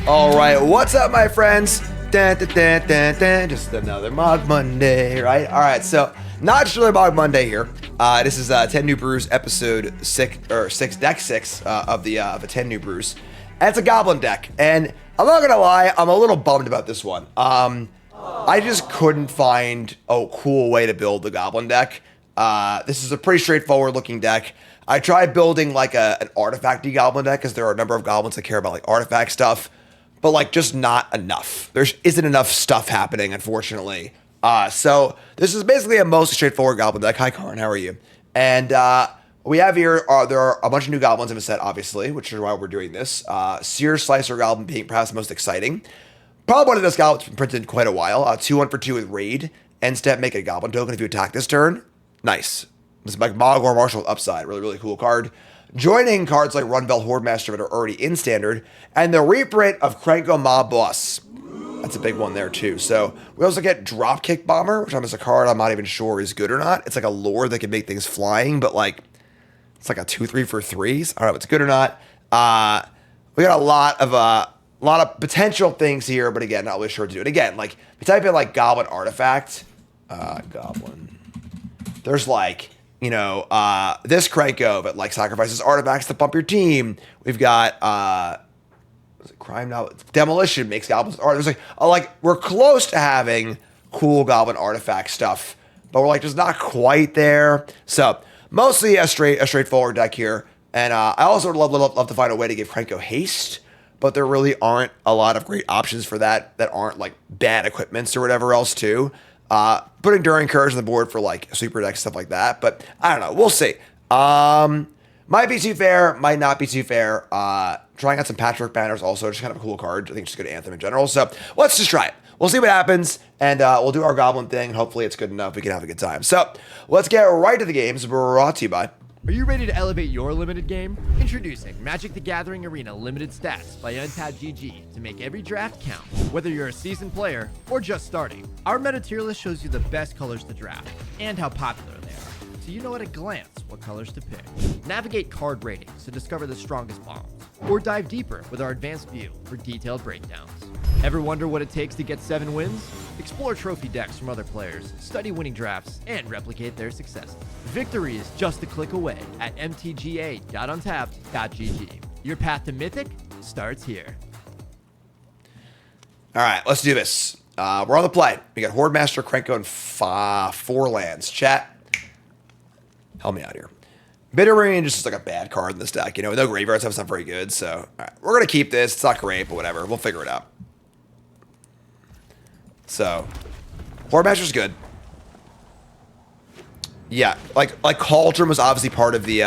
All right, what's up, my friends? Just another Mogg Monday, right? All right, so not just another Mogg Monday here. This is 10 New Brews episode 6, deck 6 of the 10 New Brews. And it's a Goblin deck, and I'm not gonna lie, I'm a little bummed about this one. I just couldn't find a cool way to build the Goblin deck. This is a pretty straightforward looking deck. I tried building like an artifact-y Goblin deck because there are a number of goblins that care about like artifact stuff, but like just not enough. There isn't enough stuff happening, unfortunately. So this is basically a mostly straightforward Goblin deck. Hi, Karn, how are you? And we have here, there are a bunch of new goblins in the set, obviously, which is why we're doing this. Searslicer Goblin being perhaps the most exciting. Probably one of those goblins been printed in quite a while. 2-1 for 2 with Raid. End step, make a goblin token if you attack this turn. Nice. This is like Mogg or Marshall upside. Really, really cool card. Joining cards like Rundvelt Hordemaster that are already in standard. And the reprint of Krenko Mob Boss. That's a big one there too. So we also get Dropkick Bomber, which is a card I'm not even sure is good or not. It's like a lore that can make things flying, but like it's like a 2-3 for 3s. I don't know if it's good or not. We got a lot of potential things here, but again, not really sure what to do. And again, like if you type in like Goblin Artifact, Goblin. There's like, you know, this Krenko that like sacrifices artifacts to pump your team. We've got was it Crime now? Demolition makes goblins art. There's like we're close to having cool Goblin artifact stuff, but we're like just not quite there. So mostly a straightforward deck here. And I also would love to find a way to give Krenko haste, but there really aren't a lot of great options for that aren't like bad equipments or whatever else too. Putting Enduring Courage on the board for like super deck, stuff like that. But I don't know. We'll see. Might be too fair. Might not be too fair. Trying out some Patchwork Banners also. Just kind of a cool card. I think it's just a good Anthem in general. So let's just try it. We'll see what happens. And we'll do our Goblin thing. And hopefully it's good enough. We can have a good time. So let's get right to the games. Brought to you by... Are you ready to elevate your limited game? Introducing Magic the Gathering Arena Limited Stats by untested to make every draft count, whether you're a seasoned player or just starting. Our meta tier list shows you the best colors to draft and how popular they are, so you know at a glance what colors to pick. Navigate card ratings to discover the strongest bombs, or dive deeper with our advanced view for detailed breakdowns. Ever wonder what it takes to get 7 wins? Explore trophy decks from other players, study winning drafts, and replicate their successes. Victory is just a click away at mtga.untapped.gg. Your path to Mythic starts here. All right, let's do this. We're on the play. We got Hordemaster, Krenko, and 4 lands. Chat, help me out here. Bitter Range is just like a bad card in this deck. You know, no graveyard stuff's not very good. So, all right, we're going to keep this. It's not great, but whatever. We'll figure it out. So, Hordemaster's good. Yeah, like Cauldron was obviously part of the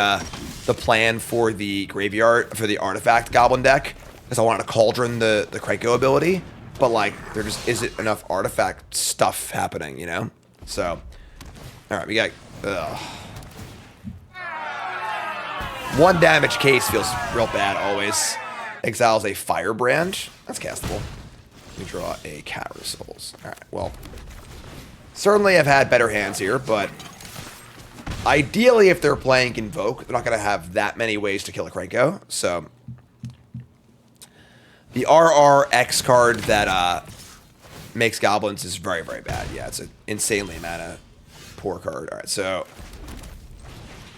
plan for the graveyard, for the artifact Goblin deck, because I wanted to Cauldron the Krenko ability, but like there just isn't enough artifact stuff happening, you know? So, all right, we got... 1 damage case feels real bad always. Exiles a Firebrand. That's castable. We draw a Cat Souls. All right, well, certainly I've had better hands here, but ideally if they're playing Convoke, they're not going to have that many ways to kill a Krenko. So the RRX card that makes goblins is very, very bad. Yeah, it's an insanely mana poor card. All right, so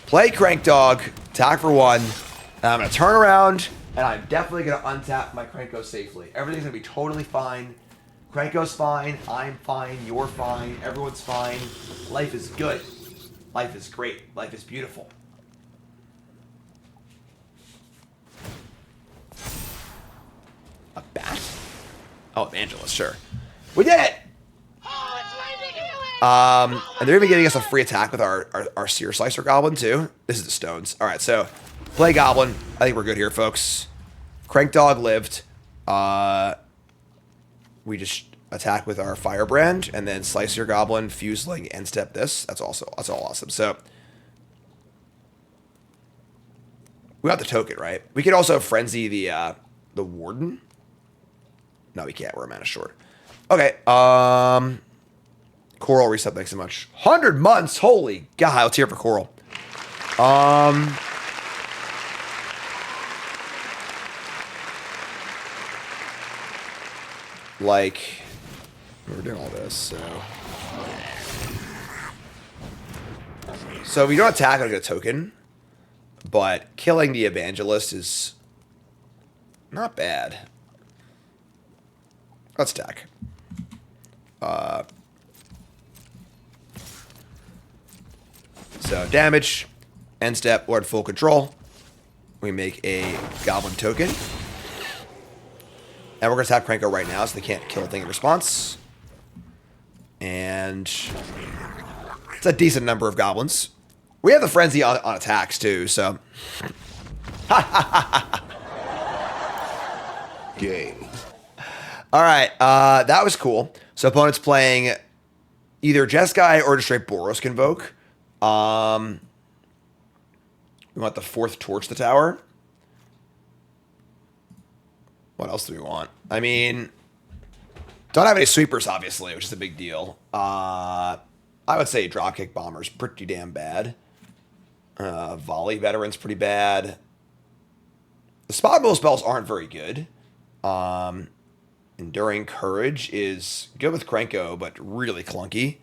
play Crank Dog, attack for 1, and I'm going to turn around, and I'm definitely going to untap my Krenko safely. Everything's going to be totally fine. Krenko's fine. I'm fine. You're fine. Everyone's fine. Life is good. Life is great. Life is beautiful. A bat? Oh, Evangelist, sure. We did it! And they're even giving us a free attack with our Searslicer Goblin, too. This is the stones. All right, so play Goblin. I think we're good here, folks. Crank Dog lived. We just attack with our Firebrand, and then slice your Goblin, Fuseling, end step this. That's all awesome. So we got the token, right? We could also frenzy the Warden. No, we can't. We're mana short. Okay. Coral reset, thanks so much. 100 months, holy God, let's hear for Coral. like, we're doing all this, so if you don't attack, I get a token, but killing the Evangelist is not bad. Let's attack. So damage, end step, we're at full control. We make a Goblin token. And we're going to tap Krenko right now so they can't kill a thing in response. And it's a decent number of Goblins. We have the Frenzy on attacks too, so. Game. Alright, that was cool. So opponent's playing either Jeskai or just straight Boros Convoke. We want the 4th Torch the tower. What else do we want? I mean, don't have any sweepers, obviously, which is a big deal. I would say Dropkick Bomber's pretty damn bad. Volley Veteran's pretty bad. The spot move spells aren't very good. Enduring Courage is good with Krenko, but really clunky.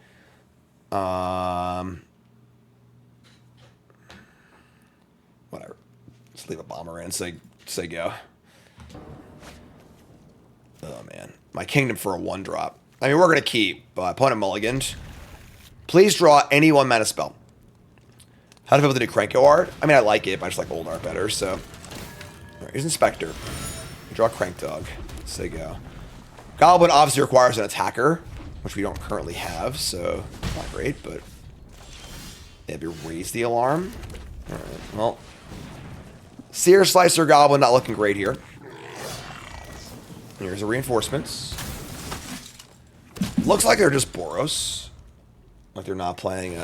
Whatever. Just leave a bomber in, say go. Oh, man. My Kingdom for a 1-drop. I mean, we're going to keep. Opponent mulliganed. Please draw any 1-mana spell. How do people do Krenko art? I mean, I like it, but I just like old art better, so. All right, here's Inspector. We draw Crank Dog. Say go. Goblin obviously requires an attacker, which we don't currently have, so not great, but maybe raise the alarm. All right, well. Searslicer Goblin not looking great here. Here's the reinforcements. Looks like they're just Boros. Like they're not playing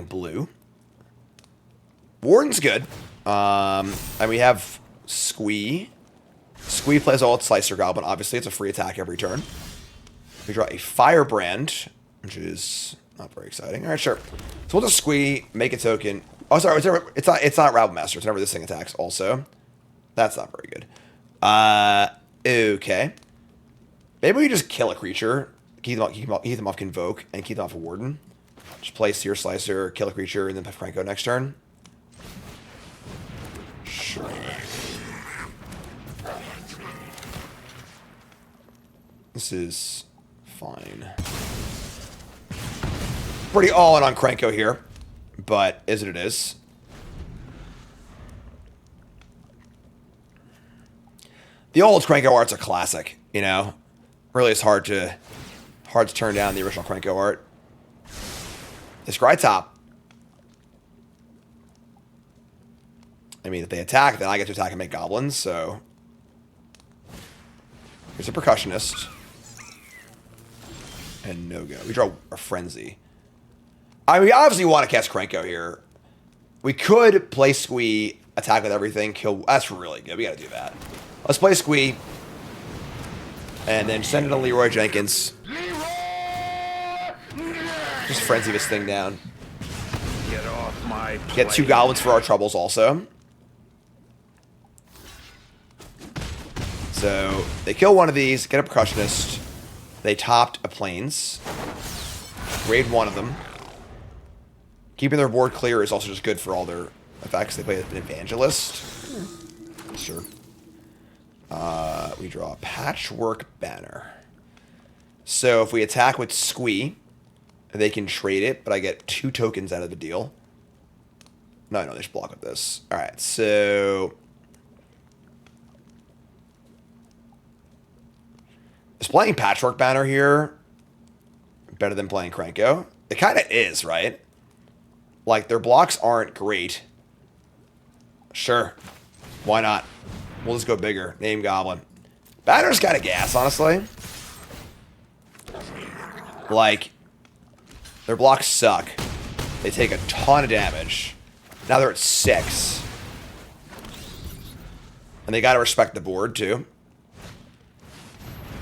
blue. Warden's good. And we have Squee. Squee plays all Slicer Goblin. Obviously, it's a free attack every turn. We draw a Firebrand, which is not very exciting. All right, sure. So we'll just Squee, make a token. Oh, sorry, it's not Rabble Master. It's whenever this thing attacks. Also, that's not very good. Okay. Maybe we just kill a creature, keep them off Convoke, and keep them off a Warden. Just play Searslicer, kill a creature, and then play Krenko next turn. Sure. This is fine. Pretty all in on Krenko here, but is what it is. The old Krenko art's a classic, you know. Really, it's hard to turn down the original Krenko art. This Scry top. I mean, if they attack, then I get to attack and make Goblins, so. Here's a Percussionist. And no go. We draw a Frenzy. I mean, we obviously want to catch Krenko here. We could play Squee, attack with everything, kill. That's really good. We got to do that. Let's play Squee. And then send it to Leroy Jenkins. Just frenzy this thing down. Get off my plate. Get 2 Goblins for our troubles also. So they kill one of these, get a Percussionist. They topped a Plains. Raid one of them. Keeping their board clear is also just good for all their effects. They play an Evangelist. Sure. We draw a Patchwork Banner. So if we attack with Squee, they can trade it, but I get 2 tokens out of the deal. No, they just block with this. Alright, so is playing Patchwork Banner here better than playing Krenko? It kind of is, right? Like, their blocks aren't great. Sure. Why not? We'll just go bigger. Name Goblin. Banner's kind of gas, honestly. Like, their blocks suck. They take a ton of damage. Now they're at 6. And they got to respect the board, too.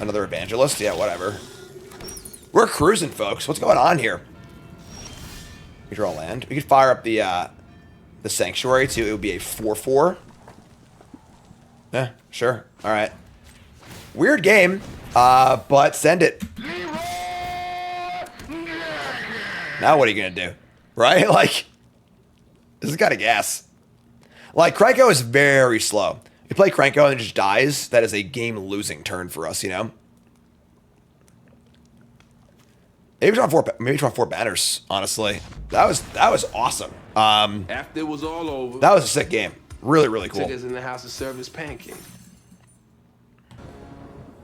Another Evangelist? Yeah, whatever. We're cruising, folks. What's going on here? We draw land. We could fire up the Sanctuary, too. It would be a 4/4. Yeah, sure. All right. Weird game, but send it. Now what are you going to do? Right? Like, this is kind of gas. Like, Krenko is very slow. You play Krenko and it just dies, that is a game-losing turn for us, you know? Maybe try 4 banners, honestly. That was awesome. After it was all over, That was a sick game. Really, really cool. took us in the house to serve his pancake.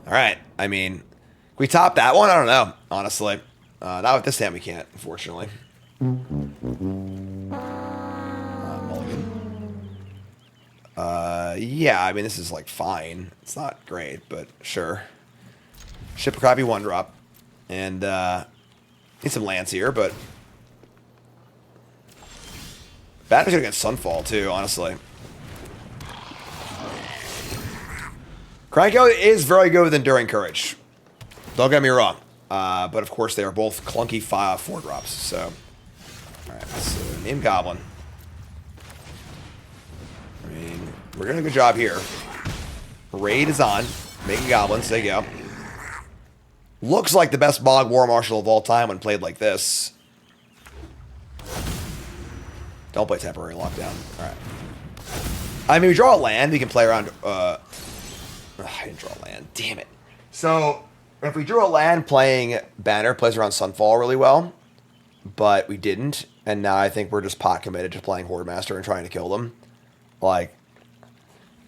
All right. I mean, we top that one? I don't know, honestly. Not with this hand we can't, unfortunately. Mulligan. Yeah, I mean, this is, like, fine. It's not great, but sure. Ship a crappy 1-drop. And, need some lands here, but... Batman's gonna get Sunfall, too, honestly. Krenko is very good with Enduring Courage. Don't get me wrong. But, of course, they are both clunky 4-drops, so... Alright, so name Goblin. I mean, we're doing a good job here. Raid is on. Making Goblins. There you go. Looks like the best Mogg War Marshal of all time when played like this. Don't play Temporary Lockdown. Alright. I mean, we draw a land. We can play around... I didn't draw a land. Damn it. So, if we drew a land playing Banner, plays around Sunfall really well. But we didn't. And now I think we're just pot committed to playing Hordemaster and trying to kill them. Like...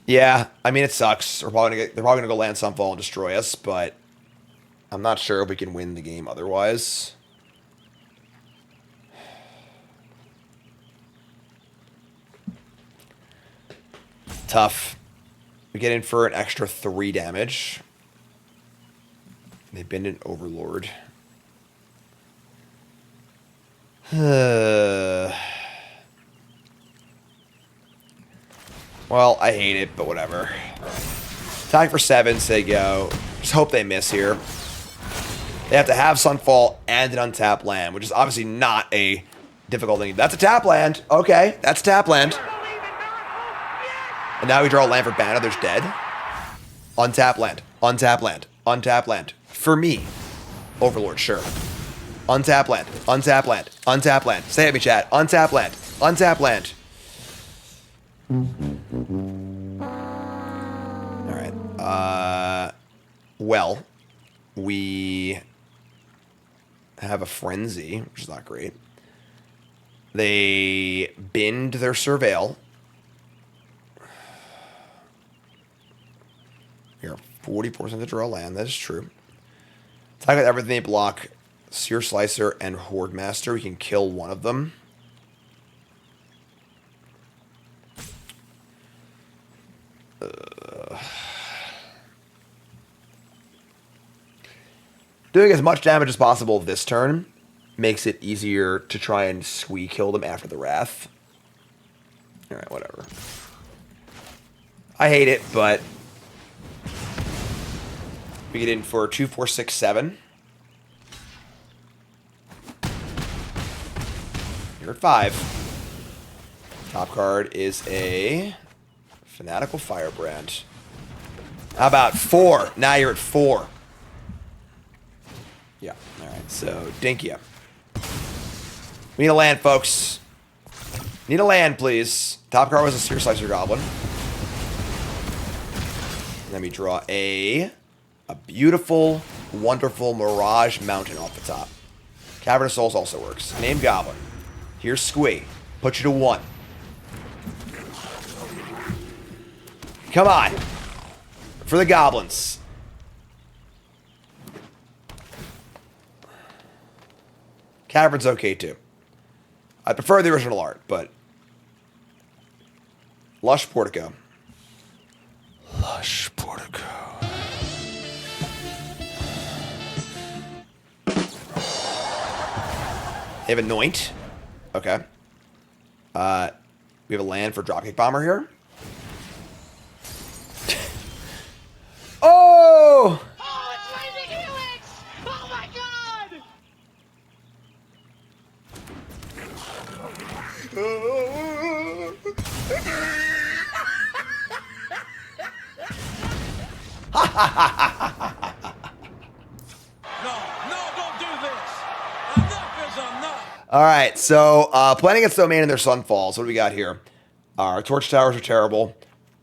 Yeah, I mean, it sucks. They're probably gonna go land Sunfall and destroy us, but... I'm not sure if we can win the game otherwise. Tough. We get in for an extra 3 damage. They've been an Overlord. Well, I hate it, but whatever. Attack for 7, say go. Just hope they miss here. They have to have Sunfall and an untapped land, which is obviously not a difficult thing. That's a tap land. Okay, that's a tap land. And now we draw a land for Banner. There's dead. Untap land. Untap land. Untap land. For me. Overlord, sure. Untap land. Untap land. Untap land. Say it me, chat. Untap land. Untap land. Alright. Well, we have a Frenzy, which is not great. They binned their Surveil. You're 40% to draw land. That is true. Attack with everything they block. Searslicer and Hordemaster. We can kill one of them. Doing as much damage as possible this turn makes it easier to try and Squee kill them after the Wrath. Alright, whatever. I hate it, but... we get in for 2, 4, 6, 7. You're at 5. Top card is a Fanatical Firebrand. How about 4? Now you're at 4. Yeah, alright, so Dinkia. We need a land, folks. Need a land, please. Top card was a Searslicer Goblin. Let me draw a beautiful, wonderful Mirage Mountain off the top. Cavern of Souls also works. Name Goblin. Here's Squee. Put you to 1. Come on. For the Goblins. Cavern's okay too. I prefer the original art, but... Lush Portico. Lush Portico. They have Anoint. Okay. We have a land for Dropkick Bomber here. Oh! Oh, it's Lazy Helix! Oh my god! All right, so playing against Domain and their Sunfalls. What do we got here? Our Torch Towers are terrible.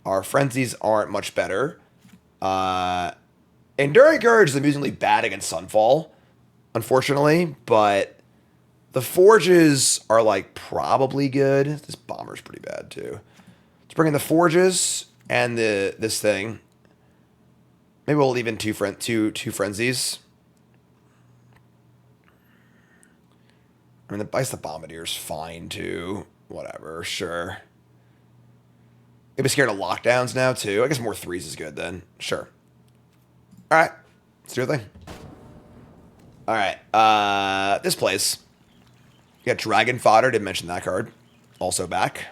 Our Frenzies aren't much better. Enduring Courage is amusingly bad against Sunfall, unfortunately, but the Forges are, like, probably good. This Bomber's pretty bad, too. Let's bring in the Forges and this thing. Maybe we'll leave in two Frenzies. I mean, the Bombardier's fine, too. Whatever, sure. Maybe scared of lockdowns now, too. I guess more 3s is good, then. Sure. All right. Let's do a thing. All right. This place. You got Dragon Fodder. Didn't mention that card. Also back.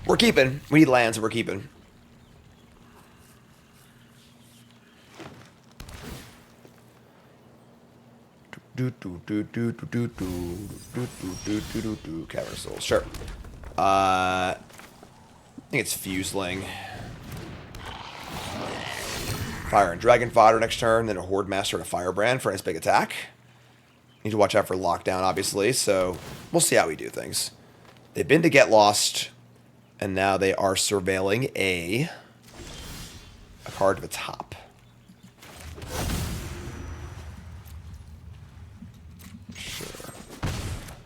We're keeping. We need lands, so we're keeping. Cavern Soul, sure. I think it's Fuseling. Fire and Dragon Fodder next turn, then a Hordemaster and a Firebrand for a nice big attack. Need to watch out for lockdown, obviously, so we'll see how we do things. They've been to Get Lost, and now they are surveilling a card to the top.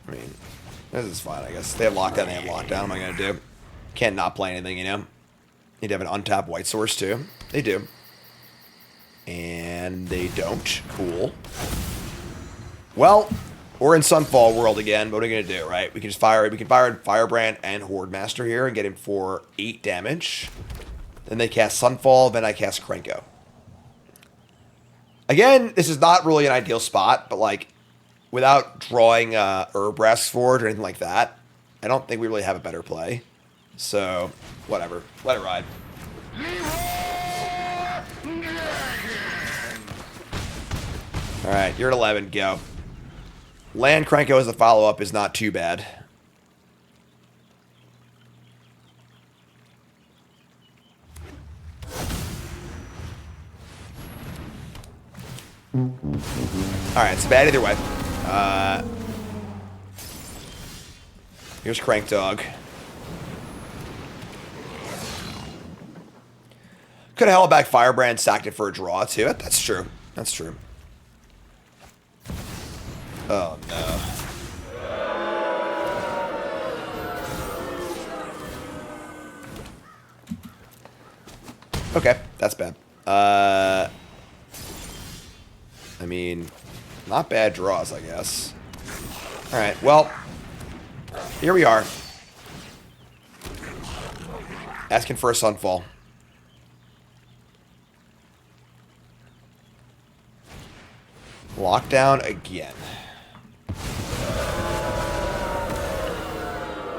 I mean, this is fine, I guess. They have lockdown, they have lockdown. What am I going to do? Can't not play anything, you know? Need to have an untapped white source, too. They do. And they don't. Cool. Well, we're in Sunfall world again. What are we going to do, right? We can just fire Firebrand and Hordemaster here and get him for 8 damage. Then they cast Sunfall, then I cast Krenko. Again, this is not really an ideal spot, but, like, without drawing Urbrask Forge or anything like that, I don't think we really have a better play. So, whatever. Let it ride. Alright, you're at 11. Go. Land Krenko as a follow-up is not too bad. Alright, it's bad either way. Here's Crank Dog. Could have held back Firebrand, sacked it for a draw, too. That's true. That's true. Oh, no. Okay, that's bad. I mean, not bad draws, I guess. Alright, well, here we are. Asking for a Sunfall. Lockdown again.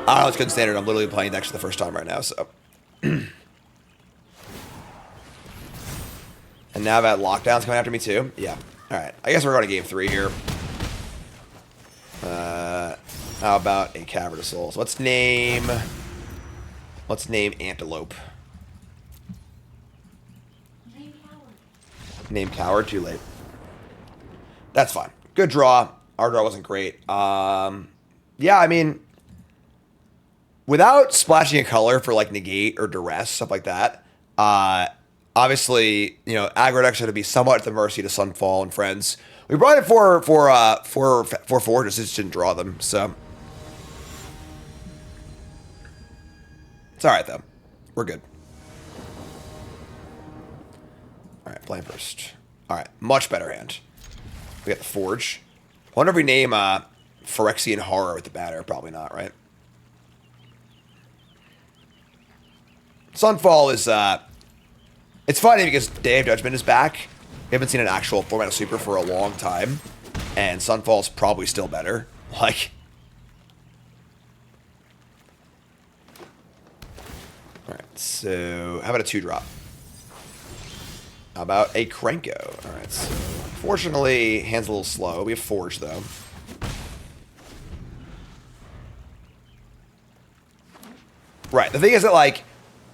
I don't know, it's good standard. I'm literally playing next for the first time right now, so. And now that lockdown's coming after me too. Yeah. Alright. I guess we're going to game 3 here. How about a Cavern of Souls? Let's name Antelope. Name Coward. Too late. That's fine. Good draw. Our draw wasn't great. Yeah, I mean, without splashing a color for like negate or duress, stuff like that, obviously, you know, aggro decks are to be somewhat at the mercy to Sunfall and friends. We brought it for Forges, just didn't draw them, so. It's alright though. We're good. Alright, playing first. Alright, much better hand. We got the Forge. I wonder if we name Phyrexian Horror with the batter. Probably not, right? Sunfall is, it's funny because Day of Judgment is back. We haven't seen an actual format of Super for a long time. And Sunfall's probably still better. Like. Alright, so how about a 2-drop? How about a Krenko? Alright, so fortunately, hand's a little slow. We have Forge, though. Right, the thing is that, like,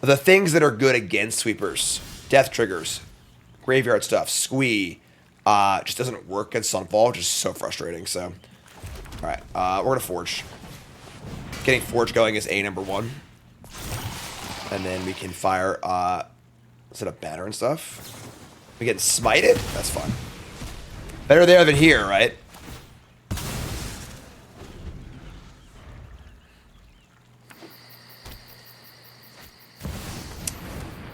the things that are good against sweepers, Death Triggers, graveyard stuff. Squee just doesn't work against Sunfall, which is so frustrating. So, all right, we're going to Forge. Getting Forge going is A#1. And then we can fire, set up Banner and stuff. We get Smited? That's fun. Better there than here, right?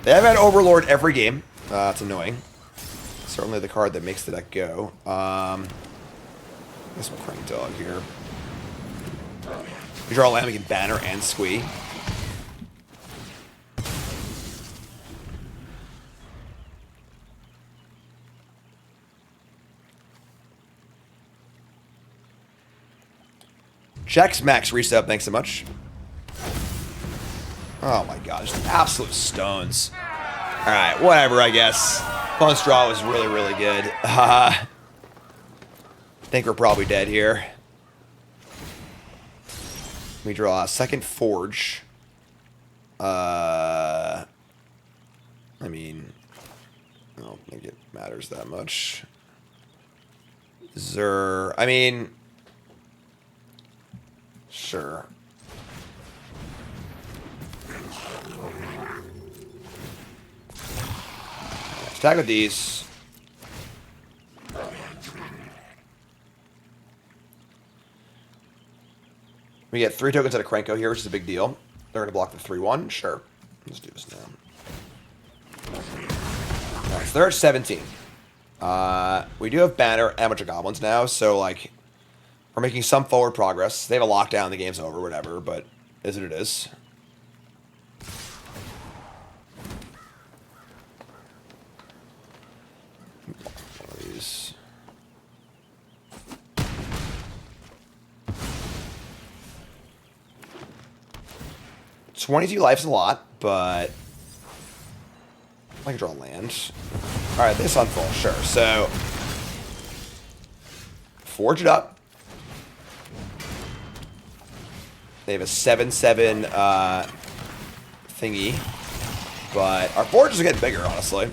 They have had Overlord every game. It's annoying. Certainly the card that makes the deck go. I guess we'll Crank Dog here. We draw a land, we can Banner and Squee. Checks, Max reset, thanks so much. Oh my god, just absolute stones. Alright, whatever, I guess. Bone Straw was really, really good. I think we're probably dead here. We draw a second Forge. I mean, I don't think it matters that much. Zur, I mean, sure. Let's tag with these. We get 3 tokens out of Krenko here, which is a big deal. They're going to block the 3/1. Sure. Let's do this now. Alright, so they're at 17. We do have Banner and a bunch of Goblins now, so, like, we're making some forward progress. They have a lockdown, the game's over, whatever, but is what it is. One of these. $22 life's a lot, but I can draw land. Alright, this unfold, sure. So, Forge it up. They have a 7/7 thingy. But our Forges are getting bigger, honestly.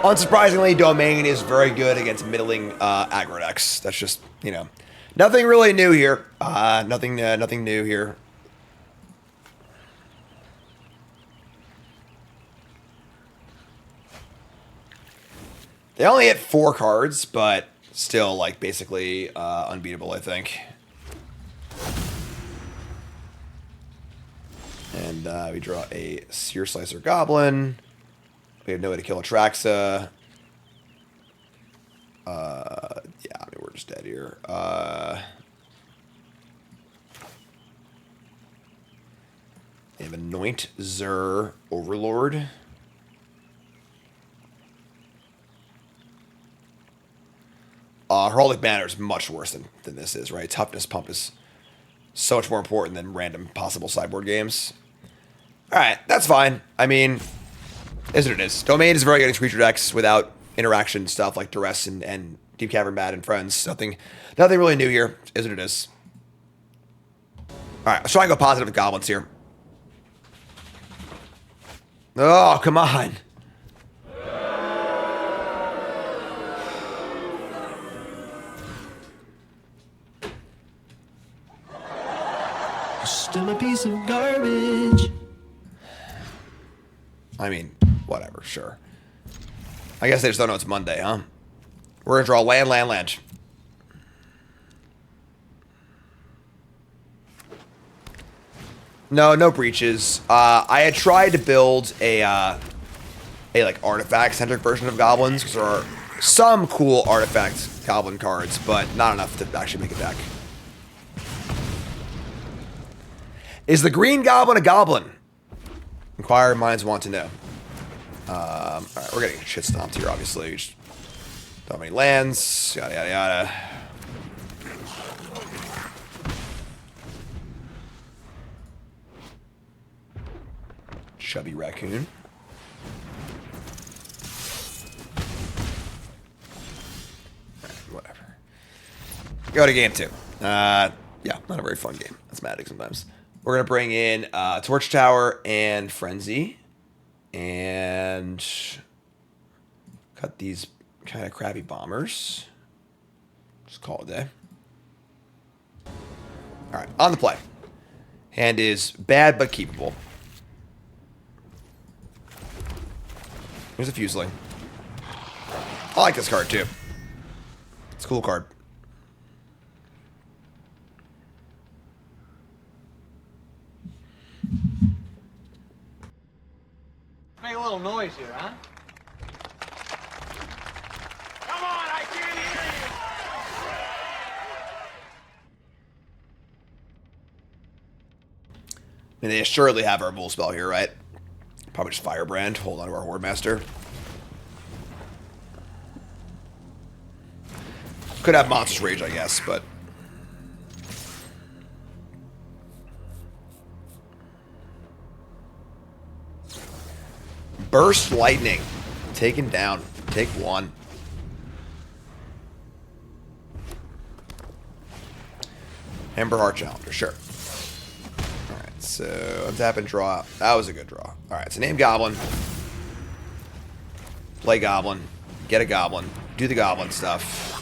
Unsurprisingly, Domain is very good against middling aggro decks. That's just, you know, nothing really new here. Nothing new here. They only hit 4 cards, but still, like, basically unbeatable, I think. And we draw a Searslicer Goblin. We have no way to kill Atraxa. Yeah, I mean, we're just dead here. They have Anoint, Zur, Overlord. Heraldic Banner is much worse than this is, right? Toughness Pump is so much more important than random possible sideboard games. Alright, that's fine. I mean, is what it is. Domain is very good against creature decks without interaction stuff like Duress and Deep Cavern Bad and Friends. Nothing really new here. Is what it is. Alright, let's try and go positive with Goblins here. Oh, come on. Still a piece of garbage. I mean, whatever, sure. I guess they just don't know it's Monday, huh? We're gonna draw land. No breaches. I had tried to build a like artifact-centric version of Goblins, because there are some cool artifact Goblin cards, but not enough to actually make a deck. Is the green goblin a goblin? Inquiring minds want to know. Alright, we're getting shit stomped here, obviously. Just don't have any lands, yada yada yada. Chubby raccoon. Alright, whatever. Go to game 2. Yeah, not a very fun game. That's Magic sometimes. We're going to bring in Torch Tower and Frenzy. And cut these kind of crappy bombers. Just call it a day. Alright, on the play. Hand is bad but keepable. Here's a Fuseling. I like this card too. It's a cool card. Make a little noise here, huh? Come on, I can't hear you! I mean, they assuredly have our Bull Spell here, right? Probably just Firebrand. Hold on to our Hordemaster. Could have Monstrous Rage, I guess, but... Burst Lightning. Taken down. Take 1. Ember Heart Challenger, sure. Alright, so untap and draw. That was a good draw. Alright, so name Goblin. Play Goblin. Get a Goblin. Do the Goblin stuff.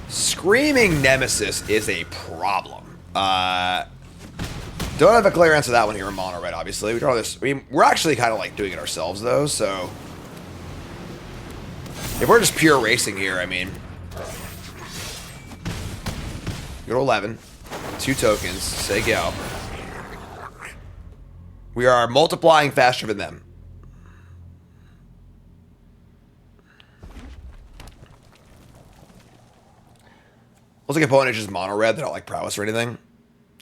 Screaming Nemesis is a problem. Don't have a clear answer to that one here in mono red, obviously. We draw this. I mean, we're actually kind of like doing it ourselves, though, so... If we're just pure racing here, I mean... Go to 11. 2 tokens. Say go. We are multiplying faster than them. Looks like opponent is just mono red. They don't like prowess or anything.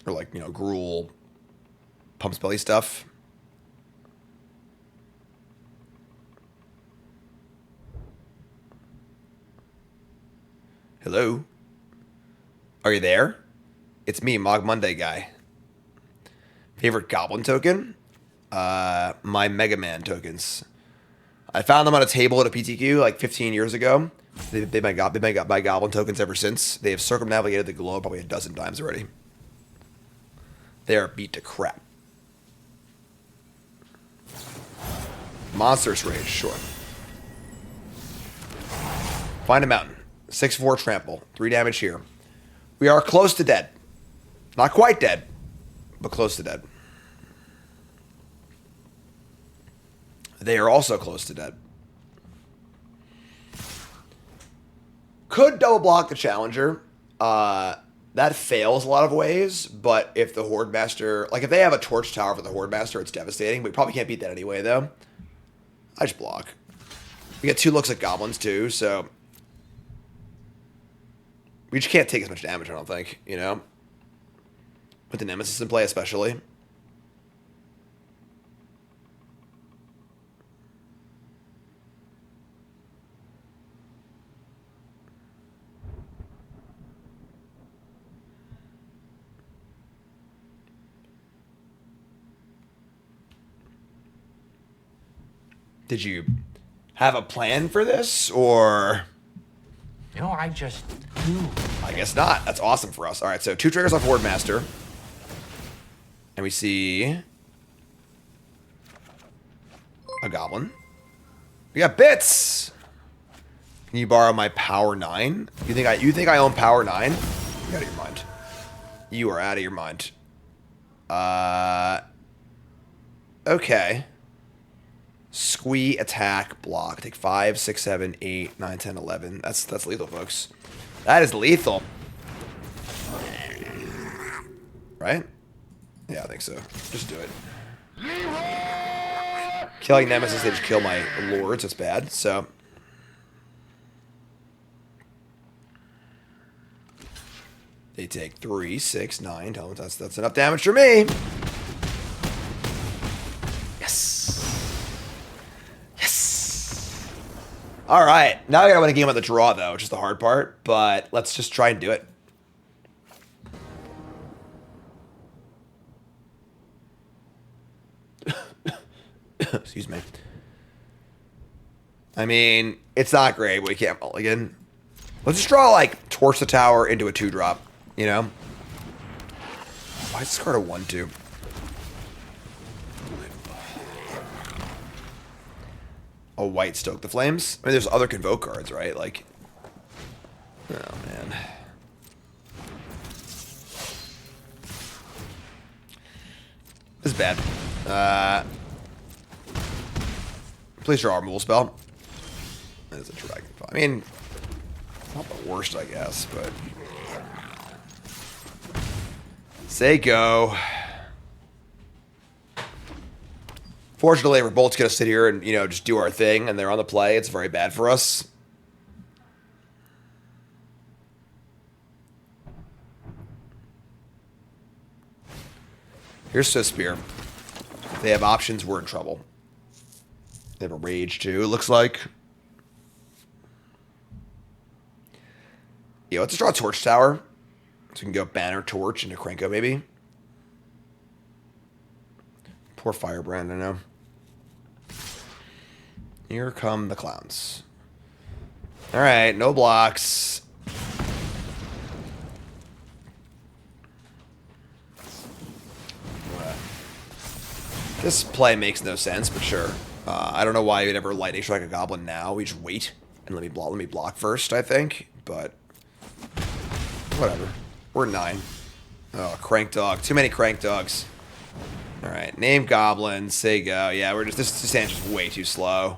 Or like, you know, gruel, pumps belly stuff. Hello? Are you there? It's me, Mogg Monday guy. Favorite Goblin token? My Mega Man tokens. I found them on a table at a PTQ like 15 years ago. They've been my Goblin tokens ever since. They have circumnavigated the globe probably a dozen times already. They are beat to crap. Monstrous Rage, sure. Find a mountain. 6/4 trample. 3 damage here. We are close to dead. Not quite dead, but close to dead. They are also close to dead. Could double block the Challenger. That fails a lot of ways, but if the Hordemaster... Like, if they have a Torch Tower for the Hordemaster, it's devastating. We probably can't beat that anyway, though. I just block. We get 2 looks at Goblins, too, so... We just can't take as much damage, I don't think, you know? With the Nemesis in play, especially. Did you have a plan for this, or... You know, I just do. I guess not. That's awesome for us. All right, so 2 triggers off Hordemaster. And we see... a Goblin. We got bits! Can you borrow my Power 9? You think I own Power 9? You're out of your mind. You are out of your mind. Okay. Squee, attack, block. Take 5, 6, 7, 8, 9, 10, 11. That's lethal, folks. That is lethal. Right? Yeah, I think so. Just do it. Killing Nemesis, they just kill my lords. That's bad, so... They take 3, 6, 9. That's enough damage for me. All right, now I gotta win a game on the draw, though, which is the hard part. But let's just try and do it. Excuse me. I mean, it's not great, but we can't mulligan. Let's just draw, like, Torch the Tower into a 2-drop, you know? Why is this card a 1-2? A white Stoke the Flames? I mean, there's other Convoke cards, right? Like, oh, man. This is bad. Please draw a removal spell. That is a dragon. I mean, not the worst, I guess, but say go. Fortunately, we're both gonna sit here and, you know, just do our thing, and they're on the play. It's very bad for us. Here's Spear. If they have options, we're in trouble. They have a Rage too, it looks like. Yeah, let's just draw a Torch Tower. So we can go Banner, Torch, into Krenko, maybe. Poor Firebrand, I know. Here come the clowns. Alright, no blocks. This play makes no sense, but sure. I don't know why you'd ever Lightning Strike a Goblin now. We just wait and let me block first, I think. But whatever. We're 9. Oh, Crank Dog. Too many Crank Dogs. Alright, name Goblin. Say go. Yeah, we're just this hand's just way too slow.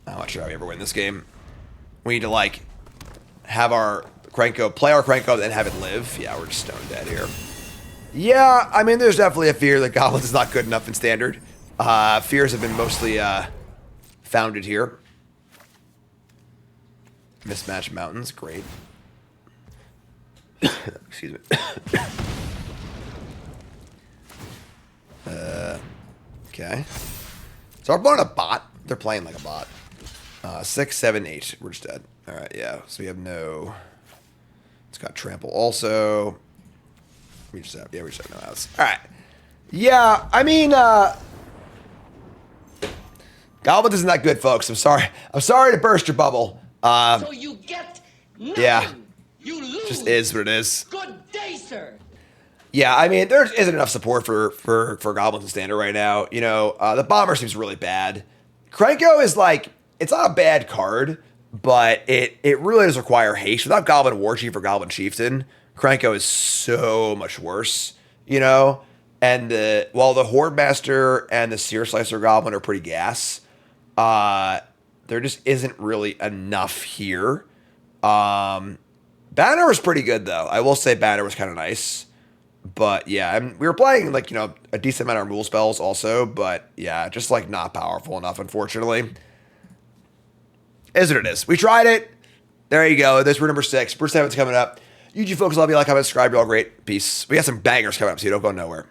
I'm not sure how we ever win this game. We need to, like, have our Krenko, play our Krenko, then have it live. Yeah, we're just stone dead here. Yeah, I mean, there's definitely a fear that Goblins is not good enough in Standard. Fears have been mostly founded here. Mismatched Mountains, great. Excuse me. Okay. So our opponent a bot. They're playing like a bot. 6, 7, 8. We're just dead. All right, yeah. So we have no. It's got trample also. We just have no outs. All right. Yeah, I mean, Goblins isn't that good, folks. I'm sorry. I'm sorry to burst your bubble. So you get nothing. Yeah. You lose. Just is what it is. Good day, sir. Yeah, I mean, there isn't enough support for Goblins in Standard right now. You know, the Bomber seems really bad. Krenko is like, it's not a bad card, but it really does require haste. Without Goblin War Chief or Goblin Chieftain, Krenko is so much worse, you know? And while the Hordemaster and the Searslicer Goblin are pretty gas, there just isn't really enough here. Banner was pretty good, though. I will say Banner was kind of nice. But, yeah, we were playing, like, you know, a decent amount of removal spells also. But, yeah, just, like, not powerful enough, unfortunately. Is what it is. We tried it. There you go. There's brew number 6. Brew 7's coming up. You folks love you. Like, comment, subscribe. You're all great. Peace. We got some bangers coming up, so you don't go nowhere.